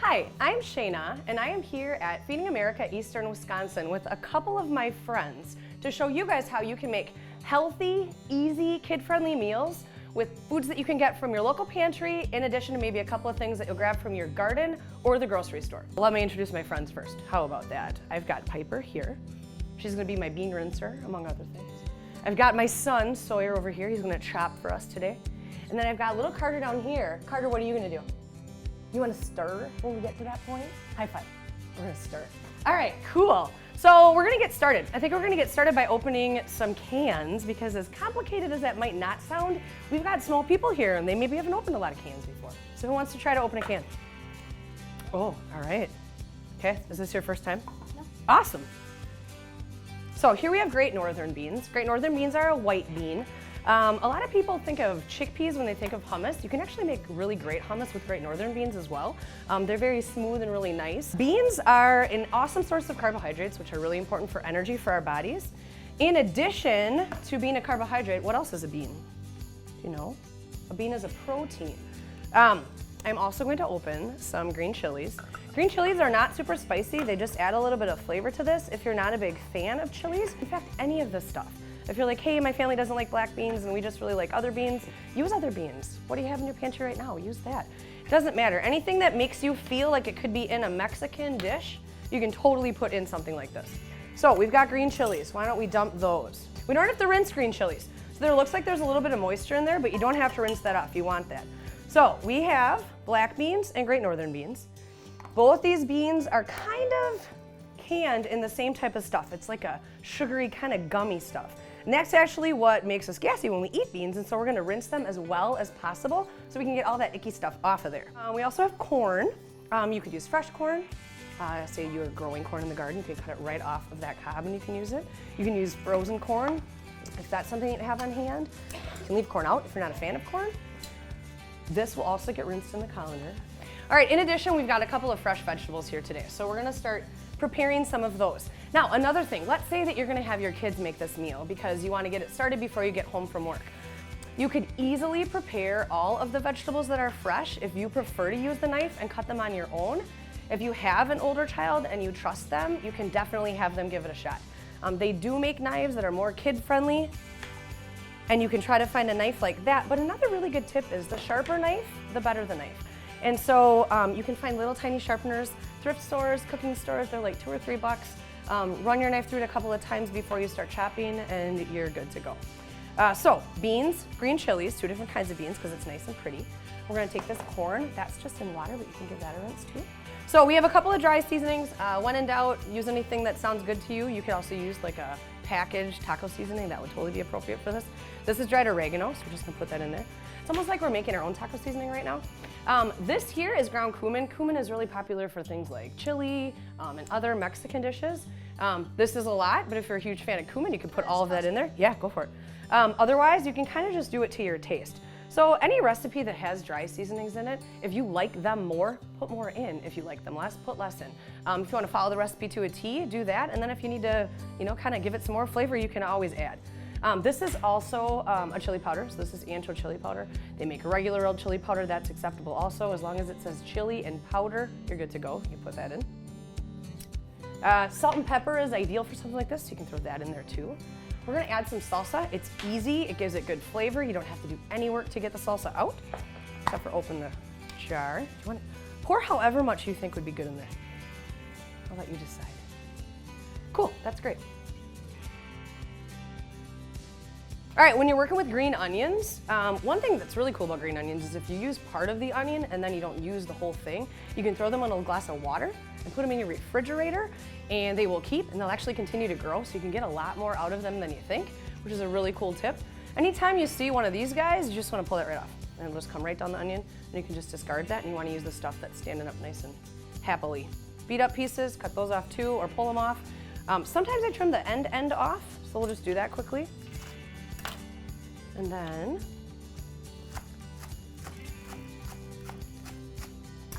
Hi, I'm Shayna, and I am here at Feeding America Eastern Wisconsin with a couple of my friends to show you guys how you can make healthy, easy, kid-friendly meals with foods that you can get from your local pantry, in addition to maybe a couple of things that you'll grab from your garden or the grocery store. Let me introduce my friends first. How about that? I've got Piper here. She's gonna be my bean rinser, among other things. I've got my son, Sawyer, over here. He's gonna chop for us today. And then I've got little Carter down here. Carter, what are you gonna do? You wanna stir when we get to that point? High five. We're gonna stir. All right, cool. So we're gonna get started. I think we're gonna get started by opening some cans because as complicated as that might not sound, we've got small people here and they maybe haven't opened a lot of cans before. So who wants to try to open a can? Oh, all right. Okay, is this your first time? No. Awesome. So here we have Great Northern beans. Great Northern beans are a white bean. A lot of people think of chickpeas when they think of hummus. You can actually make really great hummus with Great Northern beans as well. They're very smooth and really nice. Beans are an awesome source of carbohydrates, which are really important for energy for our bodies. In addition to being a carbohydrate, what else is a bean? Do you know? A bean is a protein. I'm also going to open some green chilies. Green chilies are not super spicy. They just add a little bit of flavor to this if you're not a big fan of chilies. In fact, any of this stuff. If you're like, hey, my family doesn't like black beans and we just really like other beans, use other beans. What do you have in your pantry right now? Use that. It doesn't matter. Anything that makes you feel like it could be in a Mexican dish, you can totally put in something like this. So we've got green chilies. Why don't we dump those? We don't have to rinse green chilies. So there looks like there's a little bit of moisture in there, but you don't have to rinse that off. You want that. So we have black beans and Great Northern beans. Both these beans are kind of canned in the same type of stuff. It's like a sugary kind of gummy stuff. And that's actually what makes us gassy when we eat beans, and so we're gonna rinse them as well as possible so we can get all that icky stuff off of there. We also have corn. You could use fresh corn. Say you're growing corn in the garden, you can cut it right off of that cob and you can use it. You can use frozen corn if that's something you have on hand. You can leave corn out if you're not a fan of corn. This will also get rinsed in the colander. All right, in addition, we've got a couple of fresh vegetables here today, so we're gonna start preparing some of those. Now, another thing, let's say that you're gonna have your kids make this meal because you wanna get it started before you get home from work. You could easily prepare all of the vegetables that are fresh if you prefer to use the knife and cut them on your own. If you have an older child and you trust them, you can definitely have them give it a shot. They do make knives that are more kid-friendly, and you can try to find a knife like that. But another really good tip is the sharper knife, the better the knife. And so you can find little tiny sharpeners, thrift stores, cooking stores, they're like $2 or $3. Run your knife through it a couple of times before you start chopping and you're good to go. So beans, green chilies, two different kinds of beans because it's nice and pretty. We're gonna take this corn, that's just in water, but you can give that a rinse too. So we have a couple of dry seasonings. When in doubt, use anything that sounds good to you. You could also use like a packaged taco seasoning, that would totally be appropriate for this. This is dried oregano, so we're just gonna put that in there. It's almost like we're making our own taco seasoning right now. This here is ground cumin. Cumin is really popular for things like chili and other Mexican dishes. This is a lot, but if you're a huge fan of cumin, you can put all of that in there. Yeah, go for it. Otherwise, you can kind of just do it to your taste. So any recipe that has dry seasonings in it, if you like them more, put more in. If you like them less, put less in. If you want to follow the recipe to a T, do that. And then if you need to, kind of give it some more flavor, you can always add. This is also a chili powder, so this is ancho chili powder. They make a regular old chili powder, that's acceptable also. As long as it says chili and powder, you're good to go. You put that in. Salt and pepper is ideal for something like this, so you can throw that in there too. We're gonna add some salsa. It's easy, it gives it good flavor. You don't have to do any work to get the salsa out, except for open the jar. You want to pour however much you think would be good in there. I'll let you decide. Cool, that's great. All right, when you're working with green onions, one thing that's really cool about green onions is if you use part of the onion and then you don't use the whole thing, you can throw them in a glass of water and put them in your refrigerator and they will keep and they'll actually continue to grow, so you can get a lot more out of them than you think, which is a really cool tip. Anytime you see one of these guys, you just want to pull it right off and it'll just come right down the onion and you can just discard that and you want to use the stuff that's standing up nice and happily. Beat up pieces, cut those off too or pull them off. Sometimes I trim the end off, so we'll just do that quickly. And then,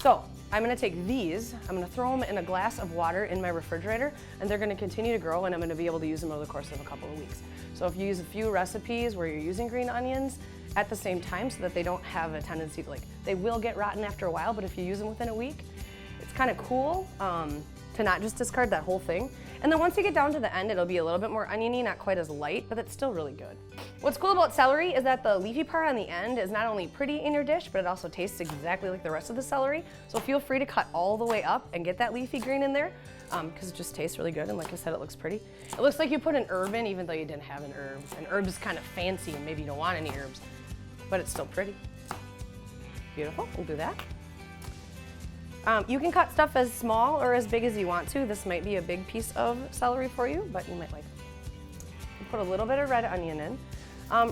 so I'm gonna take these, I'm gonna throw them in a glass of water in my refrigerator and they're gonna continue to grow and I'm gonna be able to use them over the course of a couple of weeks. So if you use a few recipes where you're using green onions at the same time so that they don't have a tendency to they will get rotten after a while, but if you use them within a week, kind of cool to not just discard that whole thing. And then once you get down to the end, it'll be a little bit more oniony, not quite as light, but it's still really good. What's cool about celery is that the leafy part on the end is not only pretty in your dish, but it also tastes exactly like the rest of the celery. So feel free to cut all the way up and get that leafy green in there, because it just tastes really good, and like I said, it looks pretty. It looks like you put an herb in even though you didn't have an herb. An herb is kind of fancy and maybe you don't want any herbs, but it's still pretty. Beautiful, we'll do that. You can cut stuff as small or as big as you want to. This might be a big piece of celery for you, but you might like it. Put a little bit of red onion in.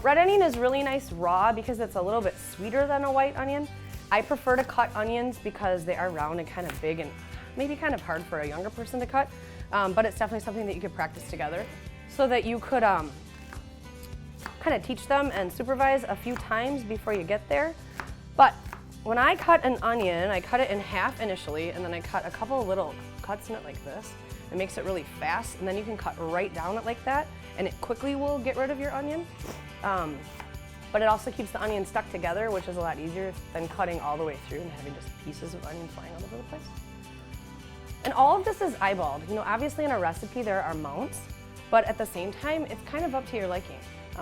Red onion is really nice raw because it's a little bit sweeter than a white onion. I prefer to cut onions because they are round and kind of big and maybe kind of hard for a younger person to cut, but it's definitely something that you could practice together so that you could kind of teach them and supervise a few times before you get there. But when I cut an onion, I cut it in half initially, and then I cut a couple of little cuts in it like this. It makes it really fast, and then you can cut right down it like that, and it quickly will get rid of your onion. But it also keeps the onion stuck together, which is a lot easier than cutting all the way through and having just pieces of onion flying all over the place. And all of this is eyeballed. You know, obviously in a recipe there are amounts, but at the same time, it's kind of up to your liking.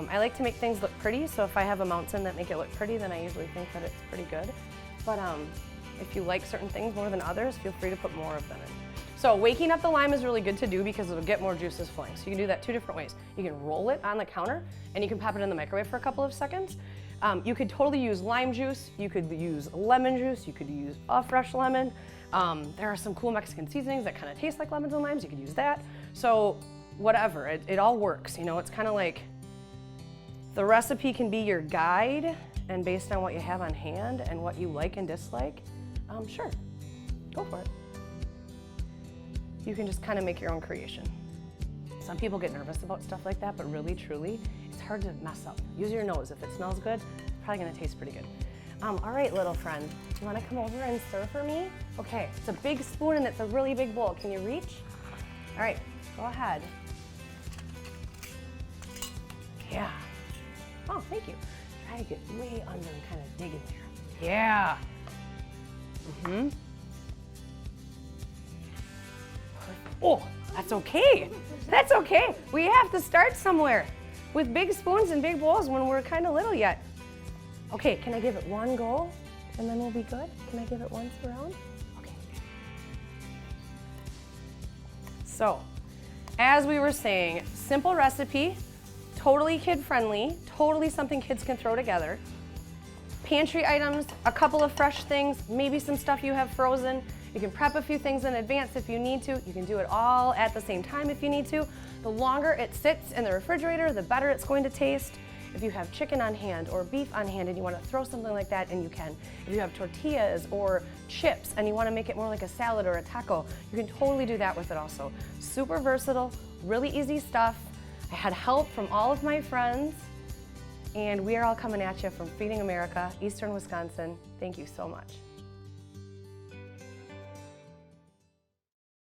I like to make things look pretty, so if I have amounts in that make it look pretty, then I usually think that it's pretty good. But if you like certain things more than others, feel free to put more of them in. So waking up the lime is really good to do because it'll get more juices flowing. So you can do that two different ways. You can roll it on the counter and you can pop it in the microwave for a couple of seconds. You could totally use lime juice, you could use lemon juice, you could use a fresh lemon. There are some cool Mexican seasonings that kind of taste like lemons and limes, you could use that. So whatever, it all works. You know, it's kind of like the recipe can be your guide, and based on what you have on hand and what you like and dislike, sure, go for it. You can just kind of make your own creation. Some people get nervous about stuff like that, but really, truly, it's hard to mess up. Use your nose. If it smells good, it's probably gonna taste pretty good. All right, little friend, you wanna come over and stir for me? Okay, it's a big spoon and it's a really big bowl. Can you reach? All right, go ahead. Yeah. Oh, thank you. Try to get way under and kind of dig in there. Yeah. Mm-hmm. Oh, that's okay. That's okay. We have to start somewhere with big spoons and big bowls when we're kind of little yet. Okay, can I give it one go and then we'll be good? Can I give it one round? Okay. So, as we were saying, simple recipe, totally kid-friendly, totally something kids can throw together. Pantry items, a couple of fresh things, maybe some stuff you have frozen. You can prep a few things in advance if you need to. You can do it all at the same time if you need to. The longer it sits in the refrigerator, the better it's going to taste. If you have chicken on hand or beef on hand and you want to throw something like that in, you can. If you have tortillas or chips and you want to make it more like a salad or a taco, you can totally do that with it also. Super versatile, really easy stuff. I had help from all of my friends, and we are all coming at you from Feeding America, Eastern Wisconsin. Thank you so much.